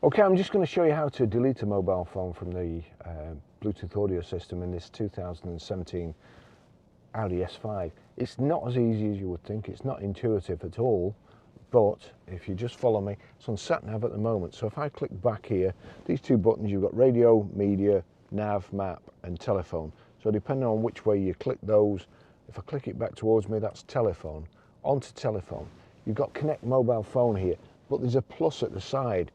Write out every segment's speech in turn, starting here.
Okay, I'm just going to show you how to delete a mobile phone from the Bluetooth audio system in this 2017 Audi S5. It's not as easy as you would think. It's not intuitive at all, but if you just follow me, it's on sat nav at the moment. So if I click back here, these two buttons, you've got radio, media, nav, map and telephone. So depending on which way you click those, if I click it back towards me, that's telephone. Onto telephone. You've got connect mobile phone here, but there's a plus at the side.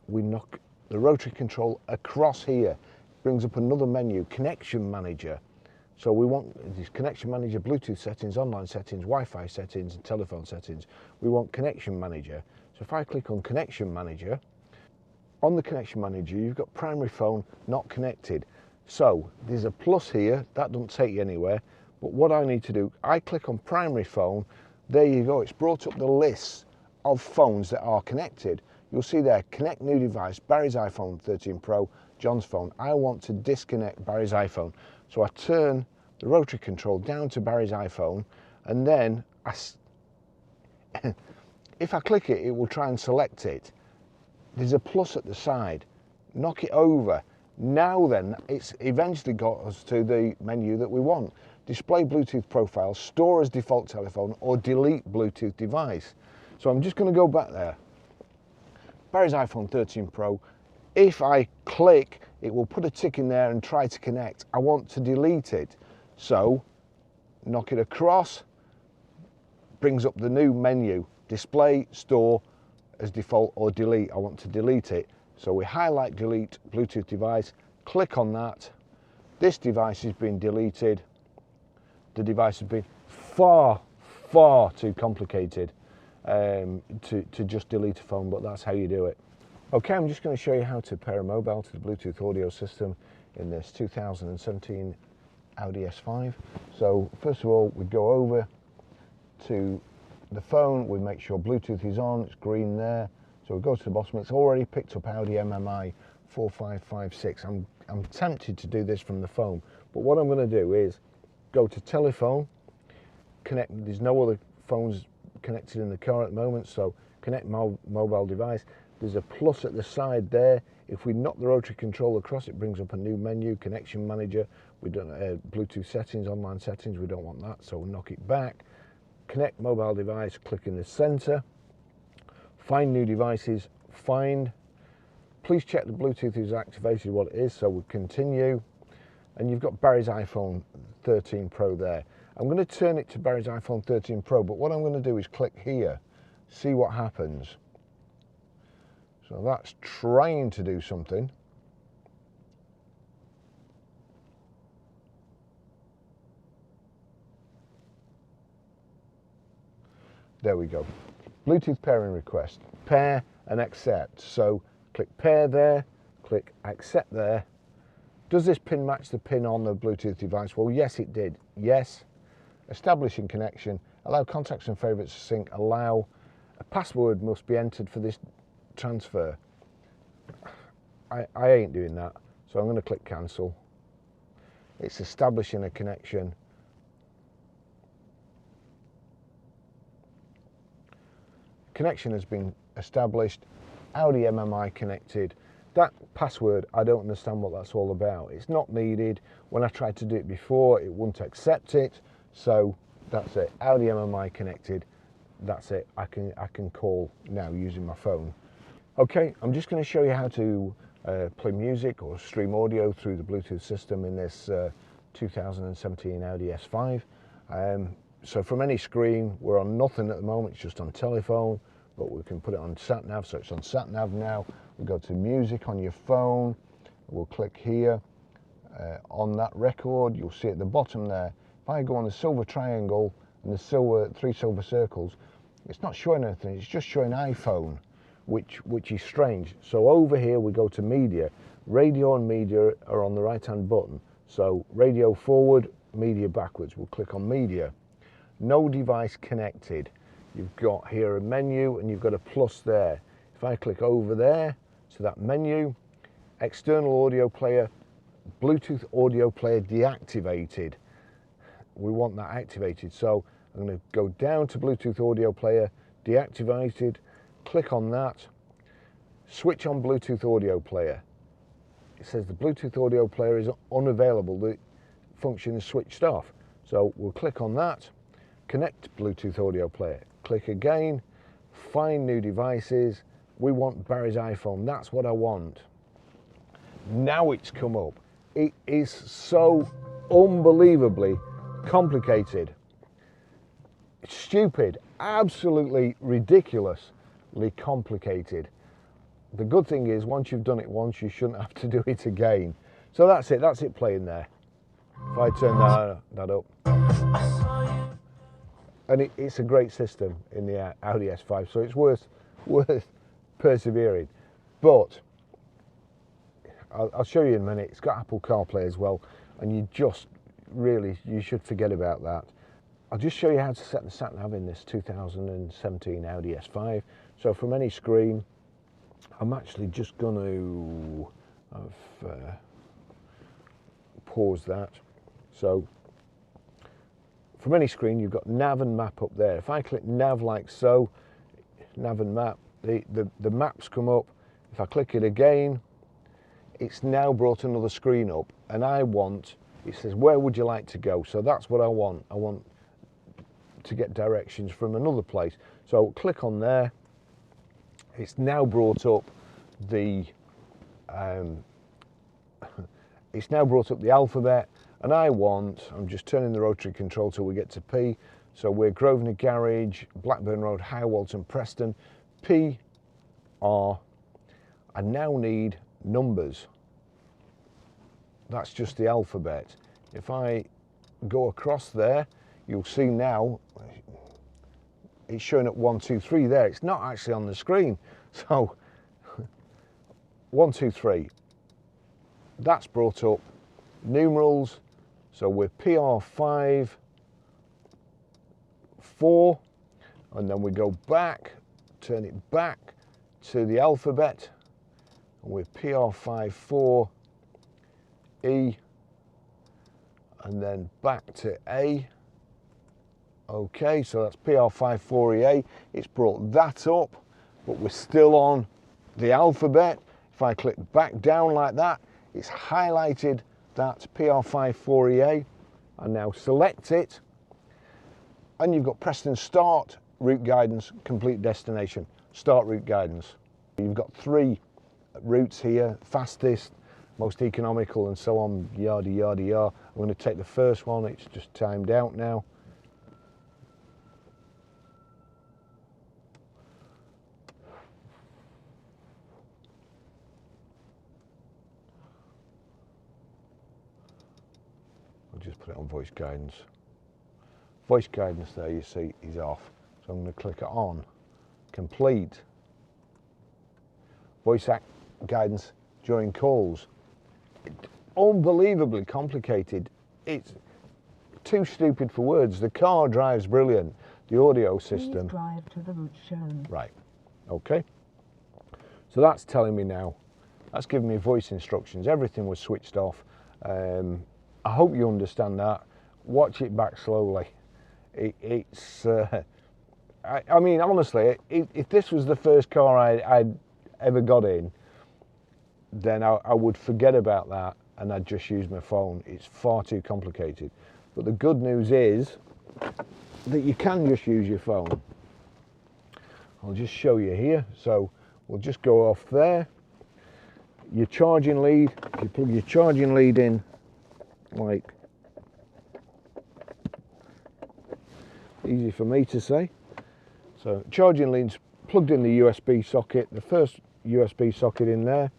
We knock the rotary control across here, brings up another menu, connection manager. So we want this connection manager, Bluetooth settings, online settings, Wi-Fi settings and telephone settings. We want connection manager. So if I click on connection manager, on the connection manager you've got primary phone not connected. So there's a plus here, that doesn't take you anywhere. But what I need to do, I click on primary phone, there you go, it's brought up the list of phones that are connected. You'll see there, connect new device, Barry's iPhone 13 Pro, John's phone. I want to disconnect Barry's iPhone. So I turn the rotary control down to Barry's iPhone, and then if I click it, it will try and select it. There's a plus at the side. Knock it over. Now then, it's eventually got us to the menu that we want. Display Bluetooth profile, store as default telephone, or delete Bluetooth device. So I'm just going to go back there. Barry's iPhone 13 Pro. If I click, it will put a tick in there and try to connect. I want to delete it. So knock it across, brings up the new menu, display, store as default, or delete. I want to delete it. So we highlight delete Bluetooth device, click on that. This device has been deleted. The device has been far too complicated to just delete a phone, but that's how you do it. Okay, I'm just going to show you how to pair a mobile to the Bluetooth audio system in this 2017 Audi S5. So first of all, we go over to the phone, we make sure Bluetooth is on, it's green there. So we go to the bottom, it's already picked up Audi MMI 4556. I'm tempted to do this from the phone, but what I'm going to do is go to telephone, connect, there's no other phones connected in the car at the moment, so connect mobile device. There's a plus at the side there. If we knock the rotary control across, it brings up a new menu, connection manager. We don't Bluetooth settings, online settings, we don't want that, so we'll knock it back. Connect mobile device, click in the center. Find new devices, find. Please check the Bluetooth is activated, what it is, so we'll continue. And you've got Barry's iPhone 13 Pro there. I'm going to turn it to Barry's iPhone 13 Pro, but what I'm going to do is click here, see what happens. So that's trying to do something. There we go. Bluetooth pairing request. Pair and accept. So click pair there, click accept there. Does this pin match the pin on the Bluetooth device? Well, yes, it did. Yes. Establishing connection. Allow contacts and favorites to sync. Allow a password must be entered for this transfer. I ain't doing that. So I'm going to click cancel. It's establishing a connection. Connection has been established. Audi MMI connected. That password, I don't understand what that's all about. It's not needed. When I tried to do it before, it wouldn't accept it. So that's it. Audi MMI connected. That's it. I can call now using my phone. Okay, I'm just going to show you how to play music or stream audio through the Bluetooth system in this 2017 Audi S5. So from any screen, we're on nothing at the moment, it's just on telephone, but we can put it on sat nav, so it's on sat nav now. We go to music on your phone, we'll click here on that record. You'll see at the bottom there, if I go on the silver triangle and the three silver circles, it's not showing anything, it's just showing iPhone, which is strange. So over here we go to media. Radio and media are on the right hand button. So radio forward, media backwards. We'll click on media. No device connected. You've got here a menu and you've got a plus there. If I click over there to that menu, external audio player, Bluetooth audio player deactivated. We want that activated. So I'm going to go down to Bluetooth audio player, deactivated, click on that, switch on Bluetooth audio player. It says the Bluetooth audio player is unavailable, the function is switched off. So we'll click on that, connect Bluetooth audio player, click again, find new devices. We want Barry's iPhone, that's what I want. Now it's come up. It is so unbelievably complicated. It's stupid, absolutely ridiculously complicated. The good thing is, once you've done it once, you shouldn't have to do it again. So that's it playing there. If I turn that up. And it's a great system in the Audi S5, so it's worth persevering. But I'll show you in a minute. It's got Apple Carplay as well, and you should forget about that. I'll just show you how to set the sat-nav in this 2017 Audi S5. So from any screen, I'm actually just going to pause that. So from any screen, you've got nav and map up there. If I click nav like so, nav and map, the maps come up. If I click it again, it's now brought another screen up, and it says, where would you like to go? So that's what I want. I want to get directions from another place. So click on there. It's now brought up the alphabet, and I'm just turning the rotary control till we get to P. So we're Grosvenor Garage, Blackburn Road, High Walton, Preston, P, R. I now need numbers. That's just the alphabet. If I go across there, you'll see now it's showing up 1, 2, 3 there. It's not actually on the screen. So 1, 2, 3. That's brought up numerals. So we're PR5, 4, and then we go back, turn it back to the alphabet, and we're PR5, 4, E, and then back to A. Okay, so that's PR5, 4EA. It's brought that up, but we're still on the alphabet. If I click back down like that, it's highlighted that PR5, 4EA. I now select it, and you've got Preston start, route guidance, complete destination, start route guidance. You've got 3 routes here, fastest, most economical, and so on, yada, yada, yada. I'm going to take the first one, it's just timed out now. I'll just put it on voice guidance. Voice guidance there, you see, is off. So I'm going to click it on, complete. Voice guidance during calls. Unbelievably complicated. It's too stupid for words. The car drives brilliant. The audio system. Please drive to the route shown. Right. Okay. So that's telling me now. That's giving me voice instructions. Everything was switched off. I hope you understand that. Watch it back slowly. I mean, honestly, if this was the first car I'd ever got in, then I would forget about that and I'd just use my phone. It's far too complicated. But the good news is that you can just use your phone. I'll just show you here. So we'll just go off there. Your charging lead, if you plug your charging lead in, like, easy for me to say. So charging lead's plugged in the USB socket, the first USB socket in there.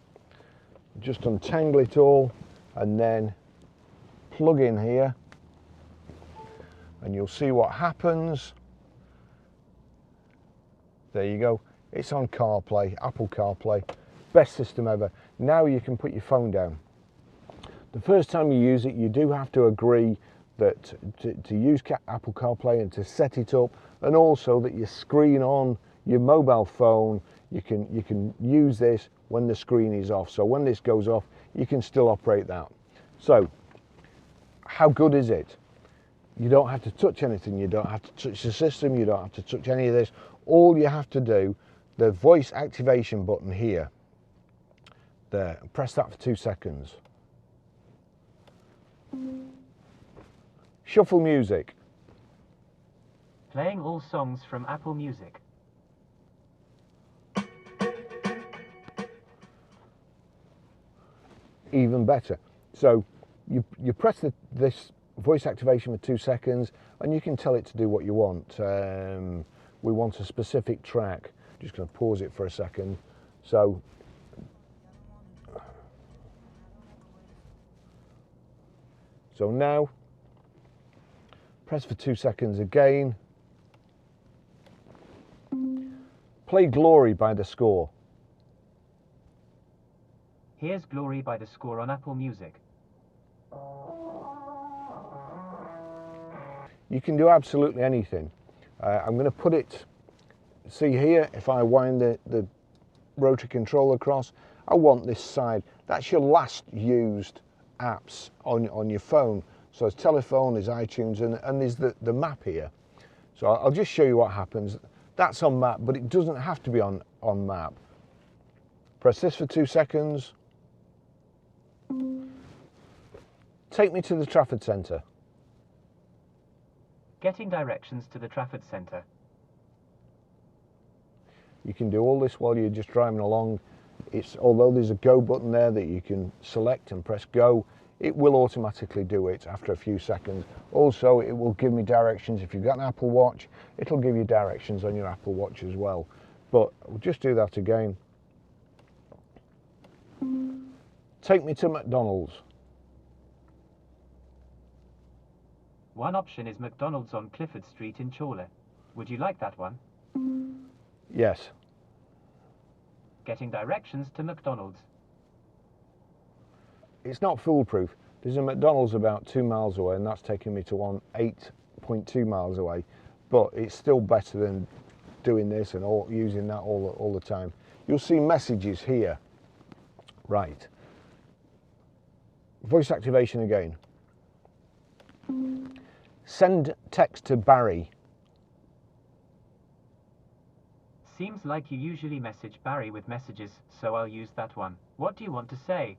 Just untangle it all and then plug in here, and you'll see what happens. There you go. It's on CarPlay, Apple CarPlay. Best system ever. Now you can put your phone down. The first time you use it, you do have to agree that to use Apple CarPlay and to set it up, and also that your screen on your mobile phone, you can use this when the screen is off. So when this goes off, you can still operate that. So how good is it? You don't have to touch anything. You don't have to touch the system. You don't have to touch any of this. All you have to do, the voice activation button here, There, press that for 2 seconds. Shuffle music. Playing all songs from Apple Music. Even better. So you press this voice activation for 2 seconds and you can tell it to do what you want. We want a specific track. Just going to pause it for a second. So now press for 2 seconds again. Play Glory by The Score. Here's Glory by The Score on Apple Music. You can do absolutely anything. I'm going to put it, see here, if I wind the rotary control across, I want this side. That's your last used apps on your phone. So there's telephone, there's iTunes, and there's the map here. So I'll just show you what happens. That's on map, but it doesn't have to be on map. Press this for 2 seconds. Take me to the Trafford Centre. Getting directions to the Trafford Centre. You can do all this while you're just driving along. Although there's a go button there that you can select and press go, it will automatically do it after a few seconds. Also, it will give me directions. If you've got an Apple Watch, it'll give you directions on your Apple Watch as well. But we'll just do that again. Take me to McDonald's. One option is McDonald's on Clifford Street in Chorley. Would you like that one? Yes. Getting directions to McDonald's. It's not foolproof. There's a McDonald's about 2 miles away, and that's taking me to one 8.2 miles away. But it's still better than doing this and using that all the time. You'll see messages here. Right. Voice activation again. Send text to Barry. Seems like you usually message Barry with messages, so I'll use that one. What do you want to say?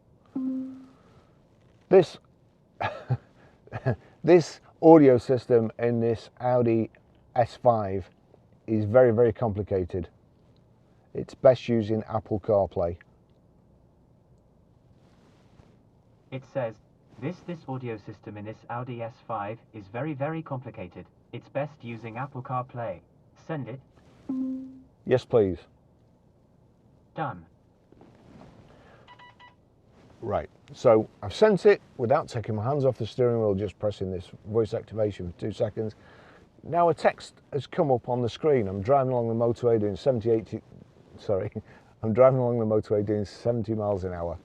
This this audio system in this Audi S5 is very, very complicated. It's best using Apple CarPlay. It says, this audio system in this Audi S5 is very, very complicated. It's best using Apple CarPlay. Send it. Yes, please. Done. Right, so I've sent it without taking my hands off the steering wheel, just pressing this voice activation for 2 seconds. Now a text has come up on the screen. I'm driving along the motorway doing 70 miles an hour.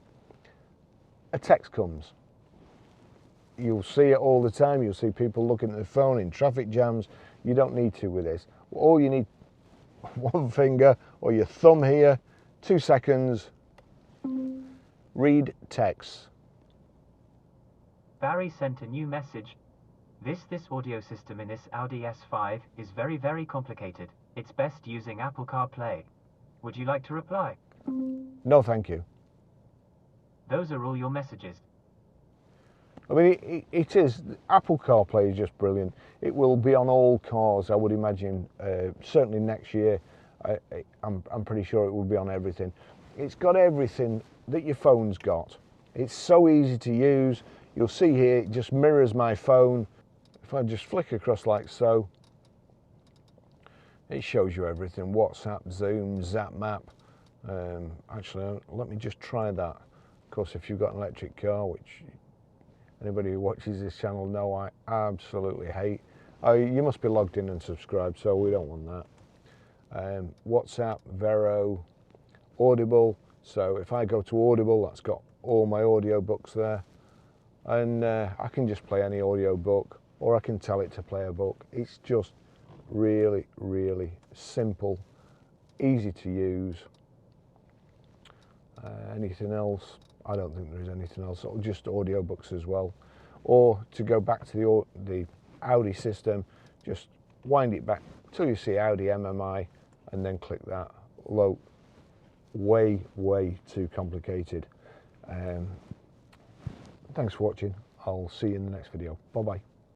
A text comes. You'll see it all the time. You'll see people looking at their phone in traffic jams. You don't need to with this. All you need, one finger or your thumb here, 2 seconds. Read text. Barry sent a new message. This audio system in this Audi S5 is very, very complicated. It's best using Apple CarPlay. Would you like to reply? No, thank you. Those are all your messages. I mean, it is. Apple CarPlay is just brilliant. It will be on all cars, I would imagine, certainly next year. I'm pretty sure it will be on everything. It's got everything that your phone's got. It's so easy to use. You'll see here, it just mirrors my phone. If I just flick across like so, it shows you everything. WhatsApp, Zoom, Zap Map. Actually, let me just try that. Of course, if you've got an electric car, which anybody who watches this channel know I absolutely hate. You must be logged in and subscribed, so we don't want that. WhatsApp, Vero, Audible. So if I go to Audible, that's got all my audio books there. And I can just play any audio book, or I can tell it to play a book. It's just really, really simple, easy to use. Anything else? I don't think there is anything else. Or just audio books as well. Or to go back to the Audi system, just wind it back till you see Audi MMI, and then click that. Although way too complicated. Thanks for watching. I'll see you in the next video. Bye bye.